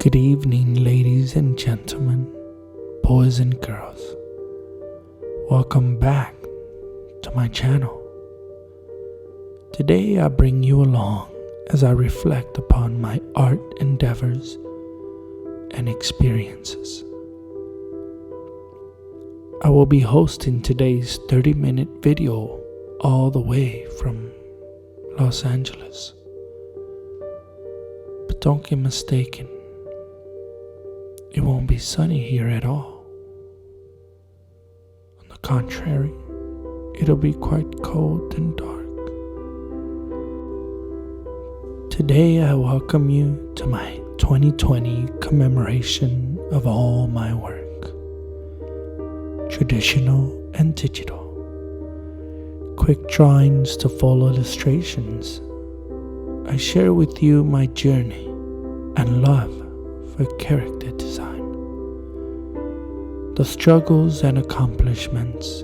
Good evening, ladies and gentlemen, boys and girls. Welcome back to my channel. Today I bring you along as I reflect upon my art endeavors and experiences. I will be hosting today's 30-minute video all the way from Los Angeles. But don't get mistaken, it won't be sunny here at all. On the contrary, it'll be quite cold and dark. Today I welcome you to my 2020 commemoration of all my work, traditional and digital. Quick drawings to full illustrations. I share with you my journey and love for character design. The struggles and accomplishments,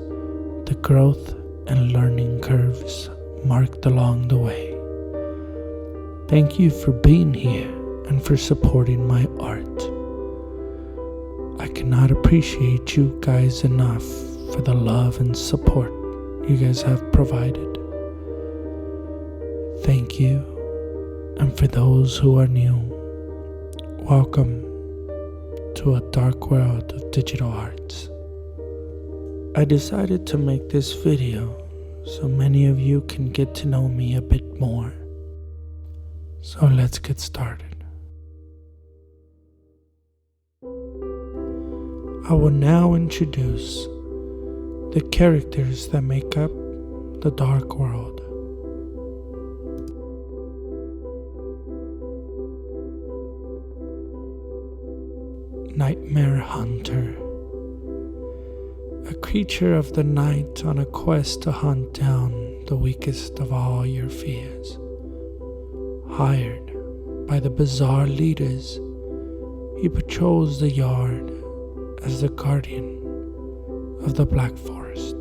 the growth and learning curves marked along the way. Thank you for being here and for supporting my art. I cannot appreciate you guys enough for the love and support you guys have provided. Thank you, and for those who are new, welcome to a dark world of digital arts. I decided to make this video so many of you can get to know me a bit more. So let's get started. I will now introduce the characters that make up the dark world. Nightmare Hunter, a creature of the night on a quest to hunt down the weakest of all your fears. Hired by the bizarre leaders, he patrols the yard as the guardian of the Black Forest.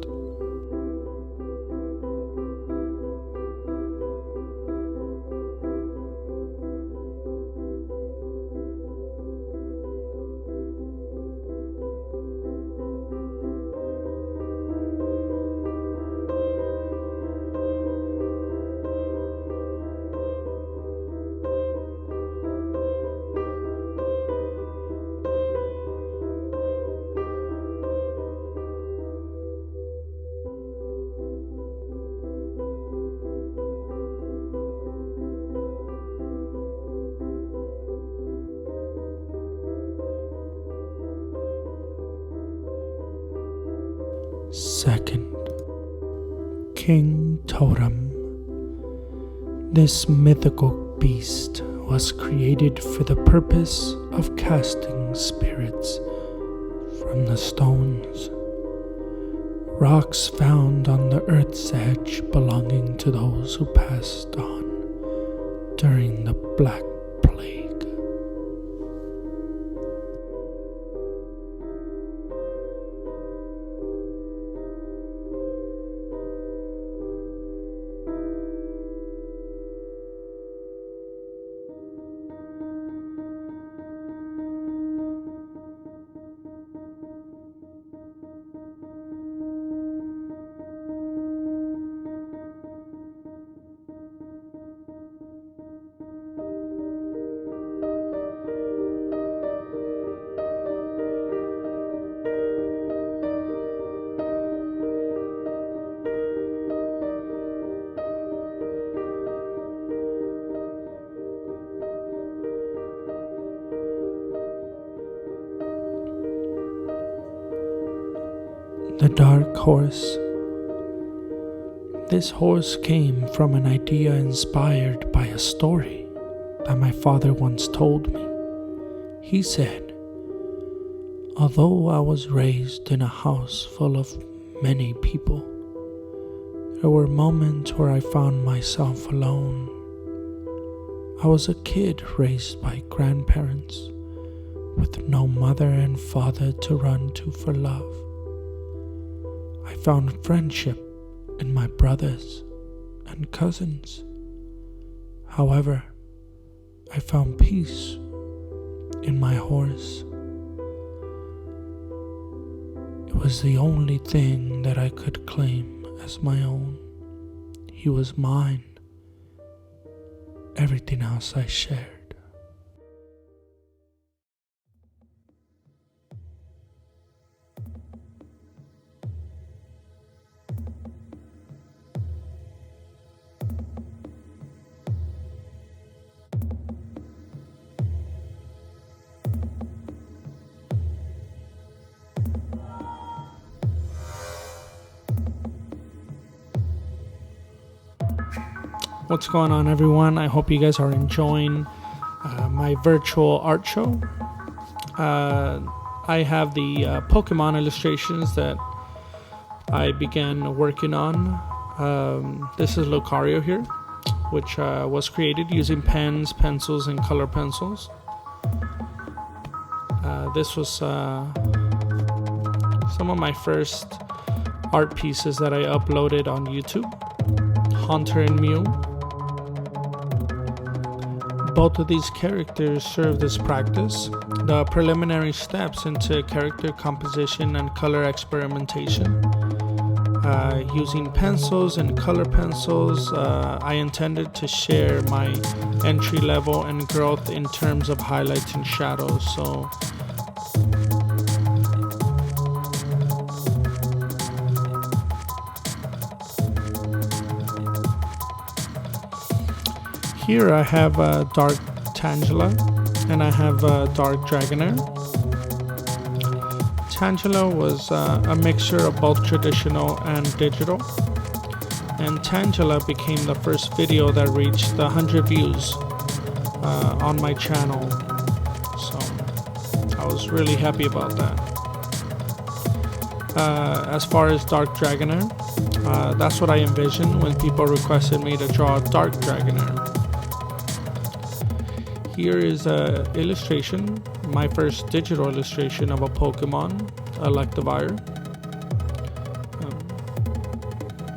Second, King Totem. This mythical beast was created for the purpose of casting spirits from the stones, rocks found on the earth's edge belonging to those who passed on during the Black Plague. The Dark Horse. This horse came from an idea inspired by a story that my father once told me. He said, although I was raised in a house full of many people, there were moments where I found myself alone. I was a kid raised by grandparents with no mother and father to run to for love. I found friendship in my brothers and cousins. However, I found peace in my horse. It was the only thing that I could claim as my own. He was mine. Everything else I shared. What's going on, everyone? I hope you guys are enjoying my virtual art show. I have the Pokemon illustrations that I began working on. This is Lucario here, which was created using pens, pencils, and color pencils. This was some of my first art pieces that I uploaded on YouTube. Hunter and Mew. Both of these characters served as practice, the preliminary steps into character composition and color experimentation. Using pencils and color pencils, I intended to share my entry level and growth in terms of highlights and shadows. So here I have Dark Tangela and I have Dark Dragonair. Tangela was a mixture of both traditional and digital, and Tangela became the first video that reached the 100 views on my channel, so I was really happy about that. As far as Dark Dragonair, that's what I envisioned when people requested me to draw a Dark Dragonair. Here is an illustration, my first digital illustration of a Pokemon, Electivire.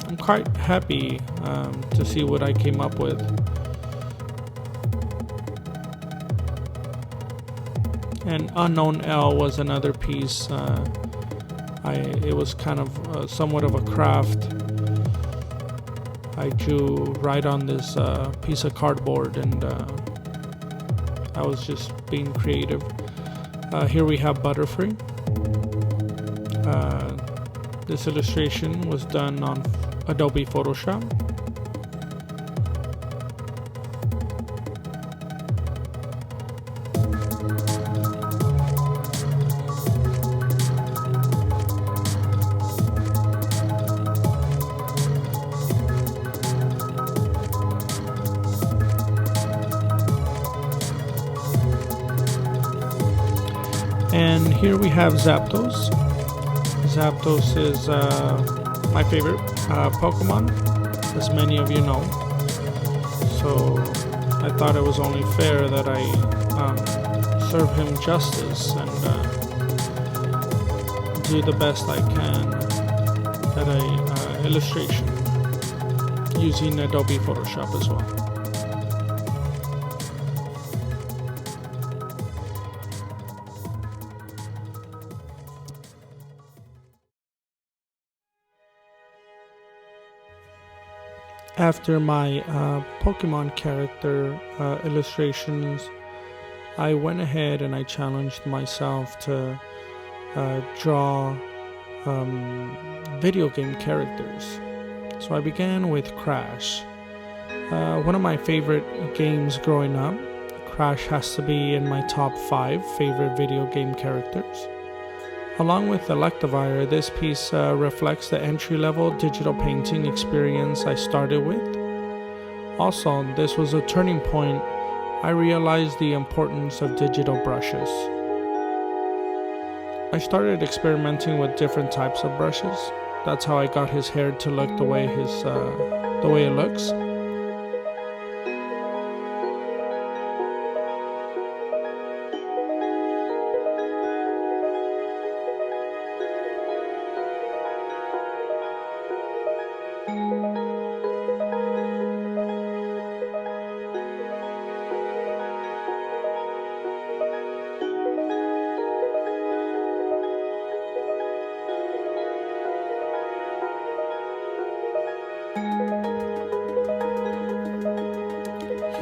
I'm quite happy to see what I came up with. And Unknown L was another piece. It was kind of somewhat of a craft. I drew right on this piece of cardboard, and I was just being creative. Here we have Butterfree. This illustration was done on Adobe Photoshop. And here we have Zapdos. Zapdos is my favorite Pokemon, as many of you know. So I thought it was only fair that I serve him justice and do the best I can at a illustration using Adobe Photoshop as well. After my Pokemon character illustrations, I went ahead and I challenged myself to draw video game characters. So I began with Crash. One of my favorite games growing up. Crash has to be in my top 5 favorite video game characters. Along with Electivire, this piece reflects the entry-level digital painting experience I started with. Also, this was a turning point. I realized the importance of digital brushes. I started experimenting with different types of brushes. That's how I got his hair to look the way it looks.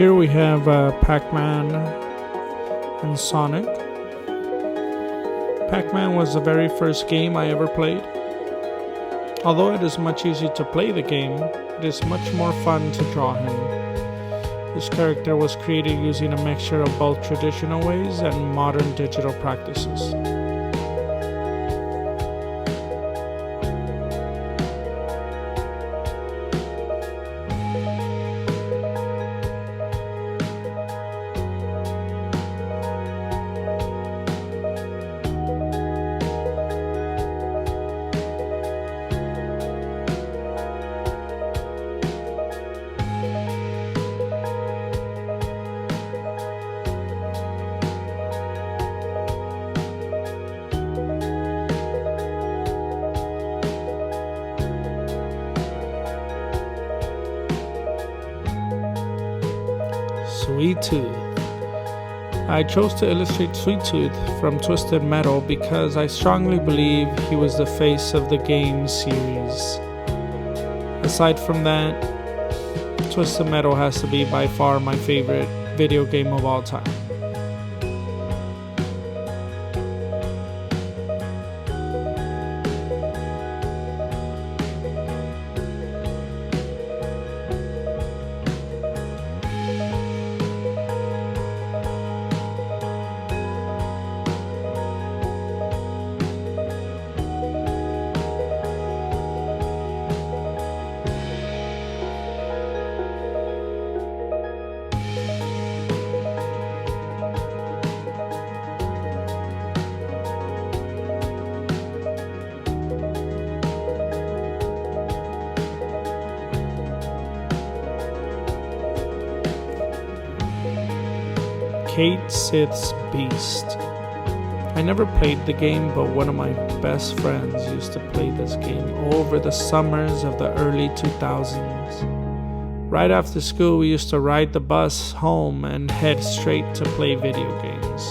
Here we have Pac-Man and Sonic. Pac-Man was the very first game I ever played. Although it is much easier to play the game, it is much more fun to draw him. This character was created using a mixture of both traditional ways and modern digital practices. Sweet Tooth. I chose to illustrate Sweet Tooth from Twisted Metal because I strongly believe he was the face of the game series. Aside from that, Twisted Metal has to be by far my favorite video game of all time. Kate Sith's Beast. I never played the game, but one of my best friends used to play this game over the summers of the early 2000s. Right after school, we used to ride the bus home and head straight to play video games.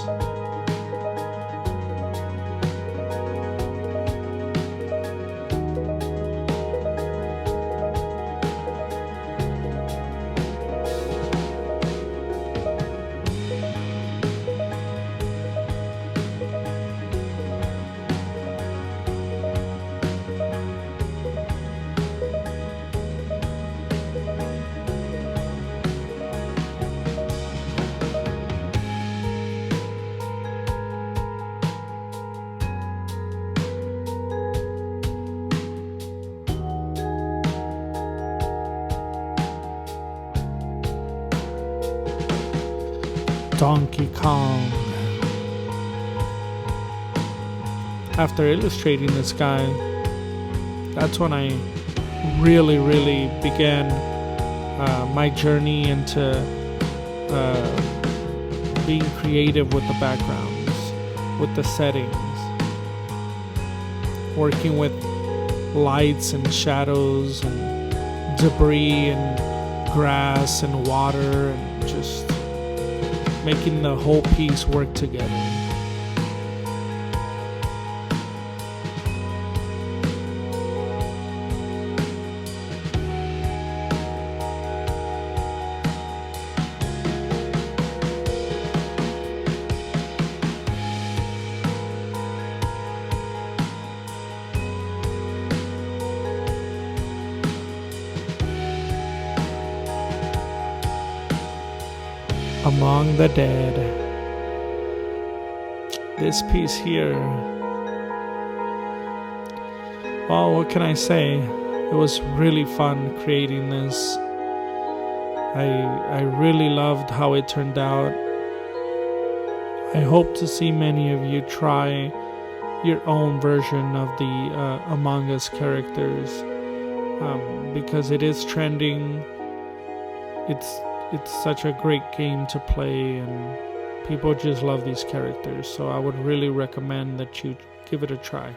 Donkey Kong. After illustrating this guy, that's when I really began my journey into being creative with the backgrounds, with the settings, working with lights and shadows and debris and grass and water and just making the whole piece work together. Among the Dead. This piece here, well, what can I say? It was really fun creating this. I really loved how it turned out. I hope to see many of you try your own version of the Among Us characters, because it is trending. It's such a great game to play, and people just love these characters, so I would really recommend that you give it a try.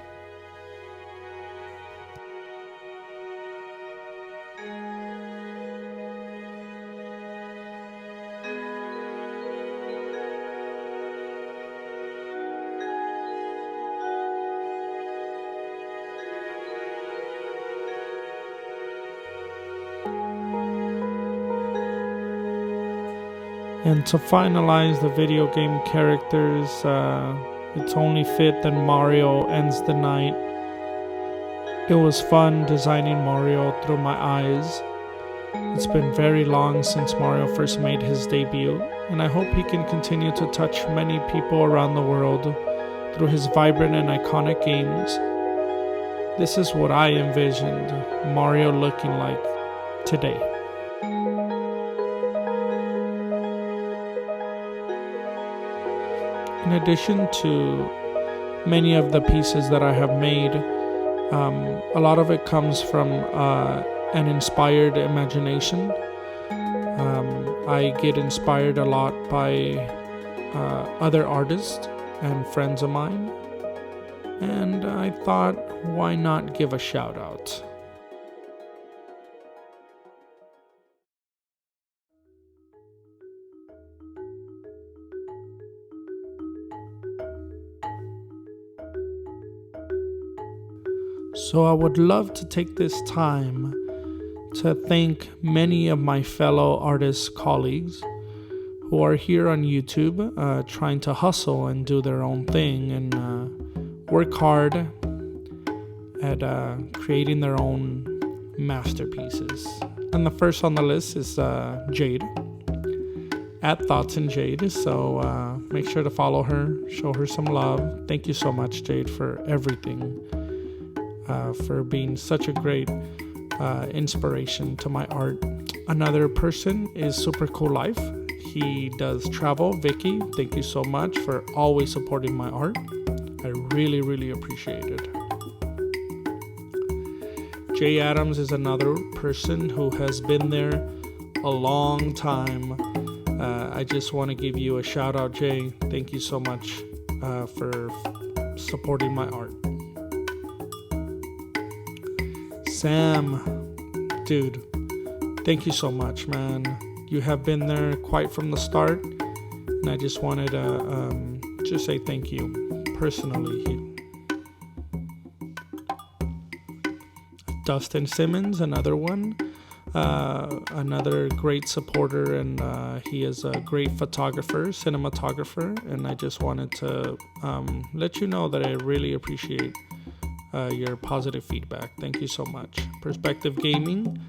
And to finalize the video game characters, it's only fit that Mario ends the night. It was fun designing Mario through my eyes. It's been very long since Mario first made his debut, and I hope he can continue to touch many people around the world through his vibrant and iconic games. This is what I envisioned Mario looking like today. In addition to many of the pieces that I have made, a lot of it comes from an inspired imagination. I get inspired a lot by other artists and friends of mine, and I thought, why not give a shout out? So I would love to take this time to thank many of my fellow artist colleagues who are here on YouTube trying to hustle and do their own thing and work hard at creating their own masterpieces. And the first on the list is Jade, at Thoughts and Jade. So make sure to follow her, show her some love. Thank you so much, Jade, for everything. For being such a great inspiration to my art. Another person is Super Cool Life. He does travel. Vicky, thank you so much for always supporting my art. I really, really appreciate it. Jay Adams is another person who has been there a long time. I just want to give you a shout out, Jay. Thank you so much for supporting my art. Sam, dude, thank you so much, man. You have been there quite from the start, and I just wanted to just say thank you personally. Dustin Simmons, another one, another great supporter, and he is a great photographer, cinematographer, and I just wanted to let you know that I really appreciate your positive feedback. Thank you so much. Perspective Gaming,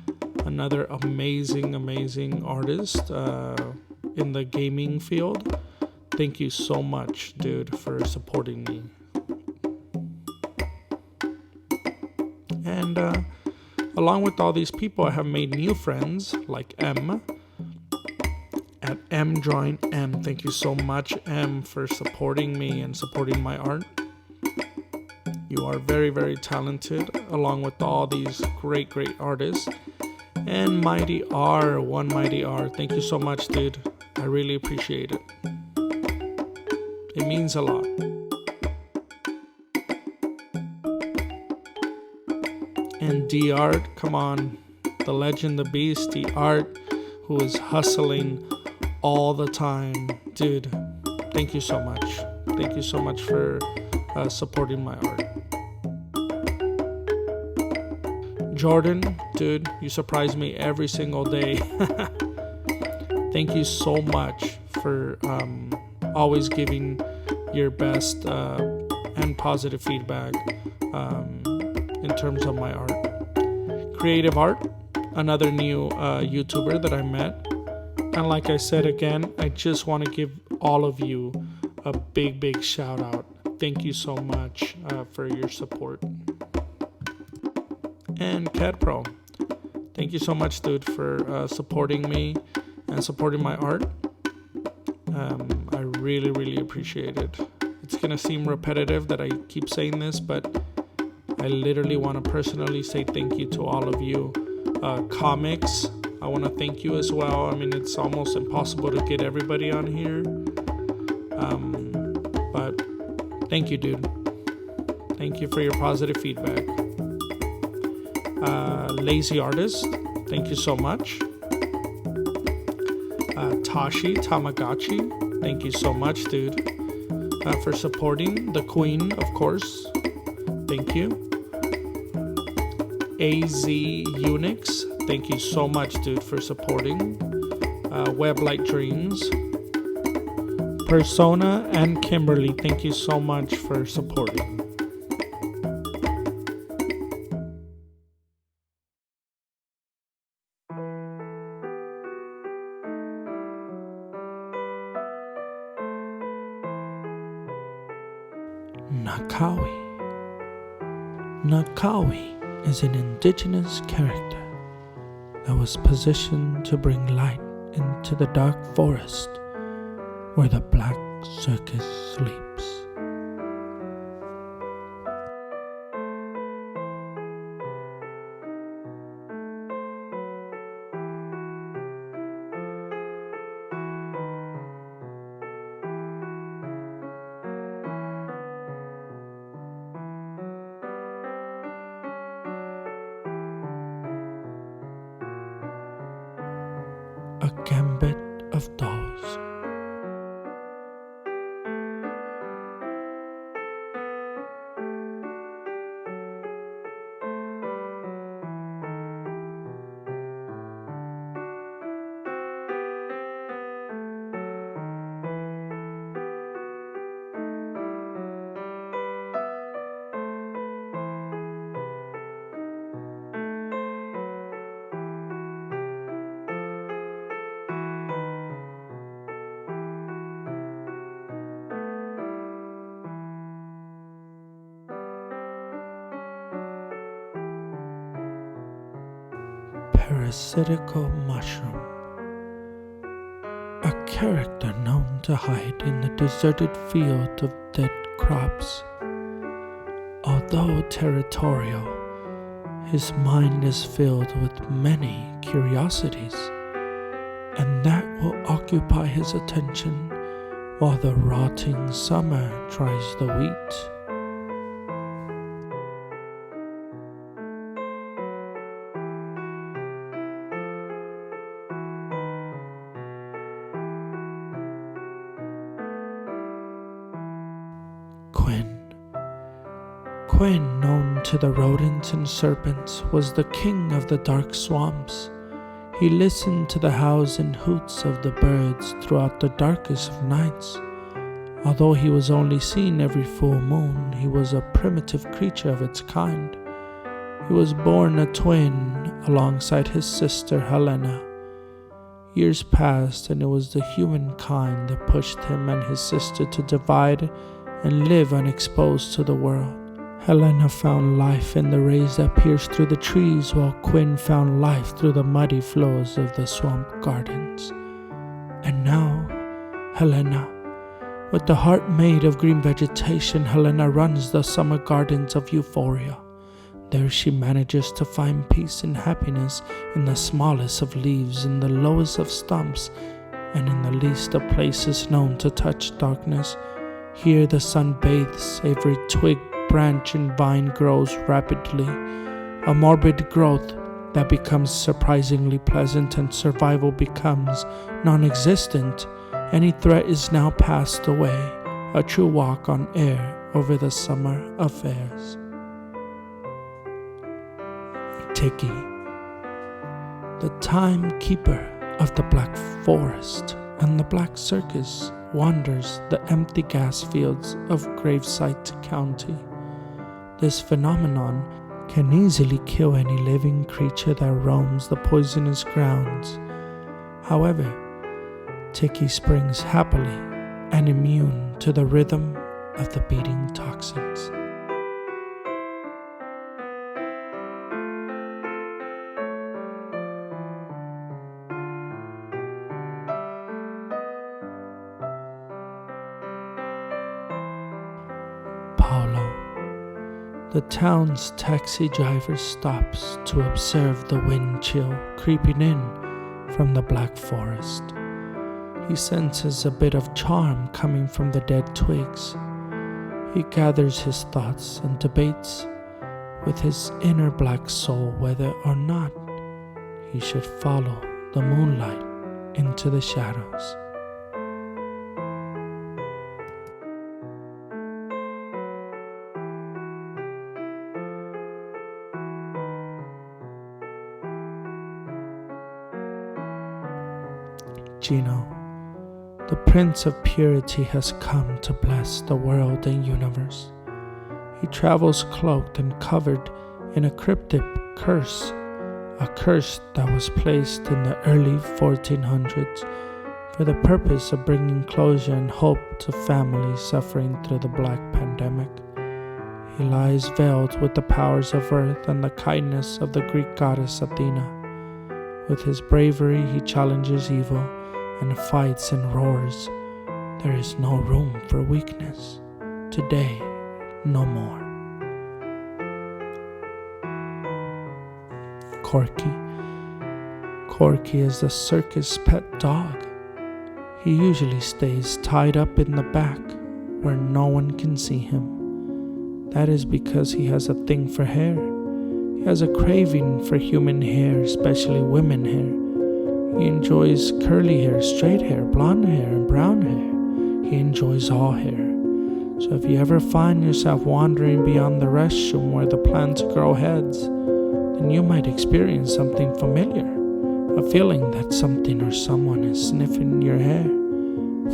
another amazing artist in the gaming field. Thank you so much, dude, for supporting me. And along with all these people, I have made new friends like M at M Drawing M. Thank you so much, M, for supporting me and supporting my art. You are very talented, along with all these great artists. And Mighty R, One Mighty R, thank you so much, dude. I really appreciate it. It means a lot. And D-Art, come on, the legend, the beast, D-Art, who is hustling all the time. Dude, thank you so much. Thank you so much for supporting my art. Jordan, dude, you surprise me every single day. Thank you so much for always giving your best and positive feedback in terms of my art. Creative Art, another new YouTuber that I met. And like I said again, I just want to give all of you a big shout out. Thank you so much for your support. And Cat Pro, thank you so much, dude, for supporting me and supporting my art. I really appreciate it. It's gonna seem repetitive that I keep saying this, but I literally want to personally say thank you to all of you. Comics, I want to thank you as well. I mean, it's almost impossible to get everybody on here, but thank you, dude. Thank you for your positive feedback. Lazy Artist, thank you so much. Tashi Tamagotchi, thank you so much, dude, for supporting. The Queen, of course, thank you. AZ Unix, thank you so much, dude, for supporting. Web Light Dreams, Persona and Kimberly, thank you so much for supporting. Nakawi. Nakawi is an indigenous character that was positioned to bring light into the dark forest where the black circus sleeps. A gambit of dolls. Parasitical mushroom. A character known to hide in the deserted field of dead crops. Although territorial, his mind is filled with many curiosities, and that will occupy his attention while the rotting summer dries the wheat. Quinn, known to the rodents and serpents, was the king of the dark swamps. He listened to the howls and hoots of the birds throughout the darkest of nights. Although he was only seen every full moon, he was a primitive creature of its kind. He was born a twin alongside his sister Helena. Years passed, and it was the humankind that pushed him and his sister to divide and live unexposed to the world. Helena found life in the rays that pierced through the trees, while Quinn found life through the muddy flows of the swamp gardens. And now, Helena, with the heart made of green vegetation, Helena runs the summer gardens of Euphoria. There she manages to find peace and happiness in the smallest of leaves, in the lowest of stumps, and in the least of places known to touch darkness. Here the sun bathes every twig, branch, and vine grows rapidly, a morbid growth that becomes surprisingly pleasant, and survival becomes non-existent. Any threat is now passed away, a true walk on air over the summer affairs. Tiki, the timekeeper of the Black Forest and the Black Circus, wanders the empty gas fields of Gravesite County. This phenomenon can easily kill any living creature that roams the poisonous grounds. However, Tiki springs happily and immune to the rhythm of the beating toxins. The town's taxi driver stops to observe the wind chill creeping in from the Black Forest. He senses a bit of charm coming from the dead twigs. He gathers his thoughts and debates with his inner black soul whether or not he should follow the moonlight into the shadows. The Prince of Purity has come to bless the world and universe. He travels cloaked and covered in a cryptic curse, a curse that was placed in the early 1400s for the purpose of bringing closure and hope to families suffering through the Black Pandemic. He lies veiled with the powers of earth and the kindness of the Greek goddess Athena. With his bravery, he challenges evil and fights and roars. There is no room for weakness. Today, no more. Corky. Corky is the circus pet dog. He usually stays tied up in the back where no one can see him. That is because he has a thing for hair. He has a craving for human hair, especially women hair. He enjoys curly hair, straight hair, blonde hair, and brown hair. He enjoys all hair. So if you ever find yourself wandering beyond the restroom where the plants grow heads, then you might experience something familiar, a feeling that something or someone is sniffing your hair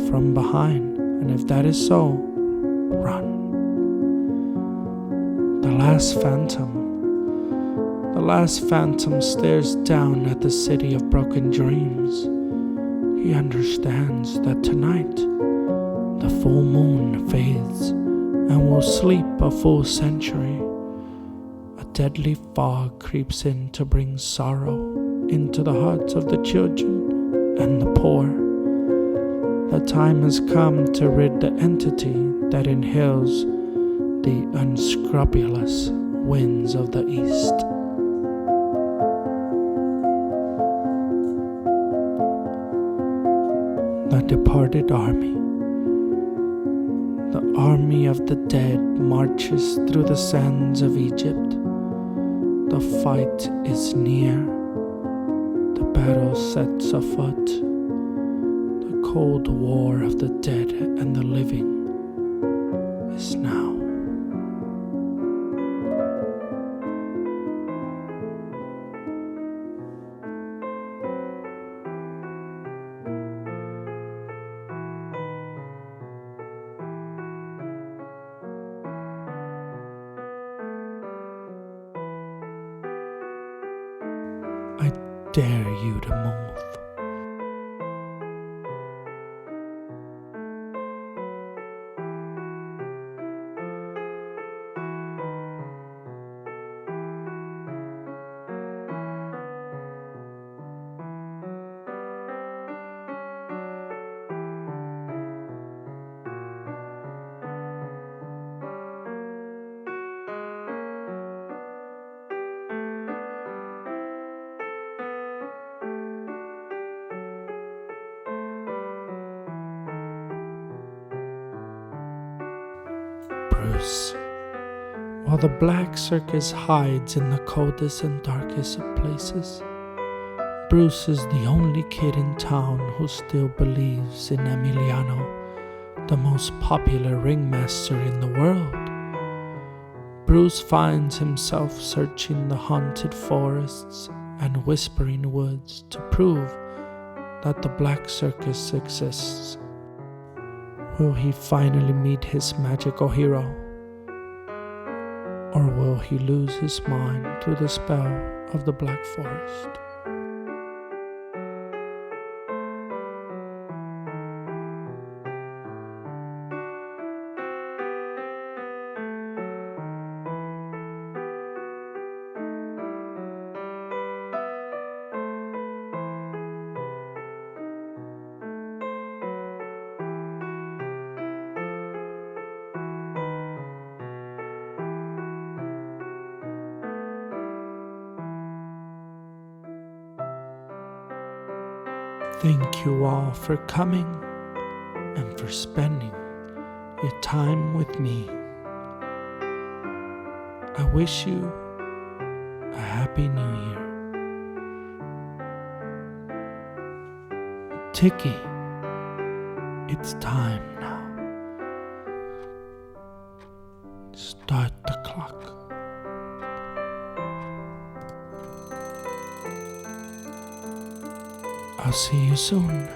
from behind. And if that is so, run. The last phantom. The last phantom stares down at the city of broken dreams. He understands that tonight the full moon fades and will sleep a full century. A deadly fog creeps in to bring sorrow into the hearts of the children and the poor. The time has come to rid the entity that inhales the unscrupulous winds of the east. The departed army. The army of the dead marches through the sands of Egypt. The fight is near. The battle sets afoot. The cold war of the dead and the living is now. I dare you to move. Bruce. While the black circus hides in the coldest and darkest of places, Bruce is the only kid in town who still believes in Emiliano, the most popular ringmaster in the world. Bruce finds himself searching the haunted forests and whispering woods to prove that the black circus exists. Will he finally meet his magical hero? Or will he lose his mind through the spell of the Black Forest? Thank you all for coming and for spending your time with me. I wish you a Happy New Year. Tiki, it's time now. Start the clock. I'll see you soon.